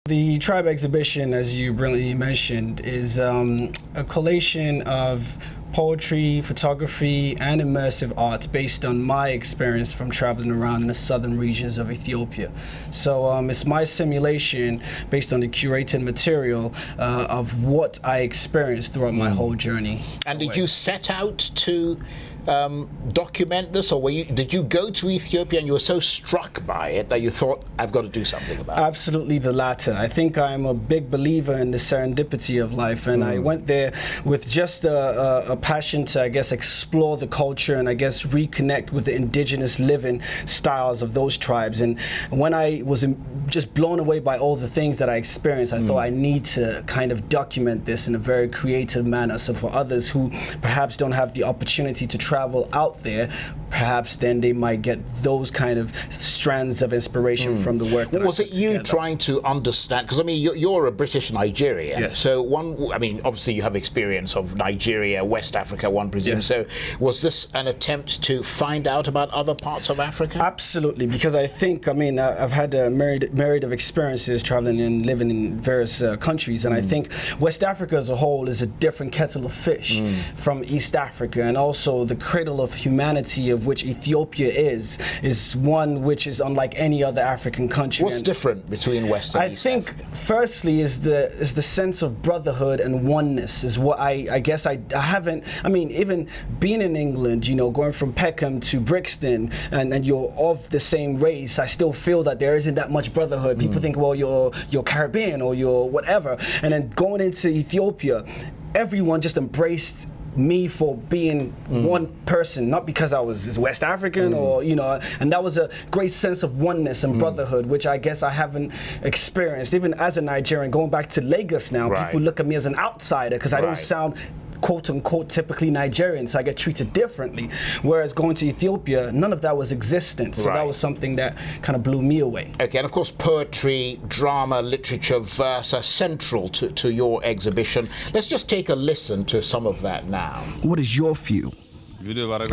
The T.R.I.B.E exhibition, as you brilliantly mentioned, is a collation of poetry, photography, and immersive art based on my experience from traveling around the southern regions of Ethiopia. So it's my simulation based on the curated material of what I experienced throughout my whole journey. And did you set out to document this, or did you go to Ethiopia and you were so struck by it that you thought, I've got to do something about it? Absolutely the latter. I think I'm a big believer in the serendipity of life, and I went there with just a passion to, I guess, explore the culture and, I guess, reconnect with the indigenous living styles of those tribes. And when I was just blown away by all the things that I experienced, I thought I need to kind of document this in a very creative manner, so for others who perhaps don't have the opportunity to travel out there, perhaps then they might get those kind of strands of inspiration from the work that was it you trying to understand, because I mean you're a British Nigerian, yes. So obviously you have experience of Nigeria, West Africa, one presumes, yes. So was this an attempt to find out about other parts of Africa? Absolutely, because I think, I've had a myriad of experiences traveling and living in various countries, and I think West Africa as a whole is a different kettle of fish from East Africa, and also the cradle of humanity of which Ethiopia is one which is unlike any other African country. What's different between West and East Africa? I think firstly is the sense of brotherhood and oneness is what I guess I haven't, even being in England, going from Peckham to Brixton, and you're of the same race, I still feel that there isn't that much brotherhood. People think, well, you're Caribbean or you're whatever, and then going into Ethiopia, everyone just embraced me for being one person, not because I was West African or, and that was a great sense of oneness and brotherhood, which I guess I haven't experienced. Even as a Nigerian, going back to Lagos now, people look at me as an outsider because I don't sound quote-unquote typically Nigerian, so I get treated differently. Whereas going to Ethiopia, none of that was existent, so that was something that kind of blew me away. Okay, and of course poetry, drama, literature, verse are central to your exhibition. Let's just take a listen to some of that now. What is your view?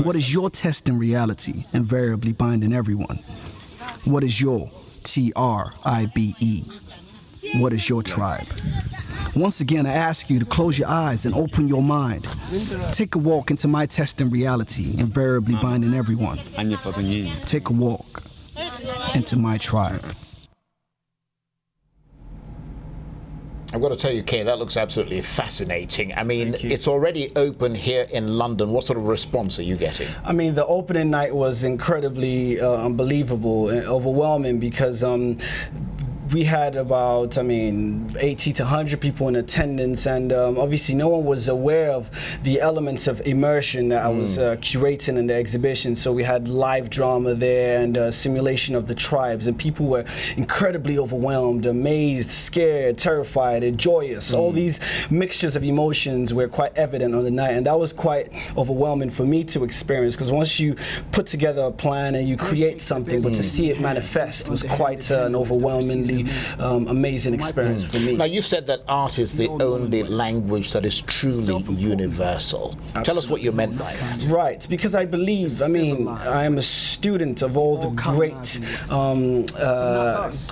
What is your test in reality, invariably binding everyone? What is your T.R.I.B.E? What is your tribe? Once again, I ask you to close your eyes and open your mind. Take a walk into my test in reality, invariably binding everyone. Take a walk into my tribe. I've got to tell you, Kay, that looks absolutely fascinating. It's already open here in London. What sort of response are you getting? The opening night was incredibly unbelievable and overwhelming because we had about, 80 to 100 people in attendance, and obviously no one was aware of the elements of immersion that I was curating in the exhibition. So we had live drama there and simulation of the tribes, and people were incredibly overwhelmed, amazed, scared, terrified, and joyous. All these mixtures of emotions were quite evident on the night, and that was quite overwhelming for me to experience, because once you put together a plan and you create something, but to see it manifest was quite an overwhelmingly amazing experience for me. Now, you've said that art is the only language that is truly universal. Absolutely. Tell us what you meant by that. Right, because I believe, I am a student of all the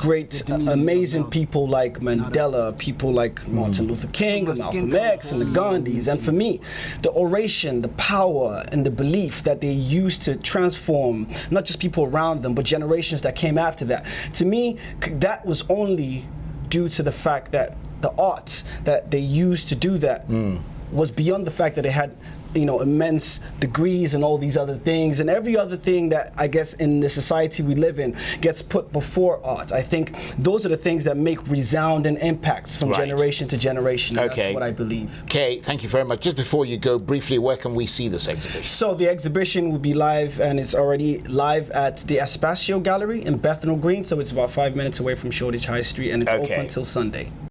great, amazing people like Mandela, people like Martin Luther King, and Malcolm X, and the Gandhis. And for me, the oration, the power, and the belief that they used to transform not just people around them, but generations that came after that. To me, that was only due to the fact that the art that they used to do that was beyond the fact that they had immense degrees and all these other things, and every other thing that I guess in the society we live in gets put before art. I think those are the things that make resounding impacts from generation to generation. Okay. That's what I believe. Kay, thank you very much. Just before you go, briefly, where can we see this exhibition? So the exhibition will be live, and it's already live at the Espacio Gallery in Bethnal Green, so it's about 5 minutes away from Shoreditch High Street, and it's open till Sunday.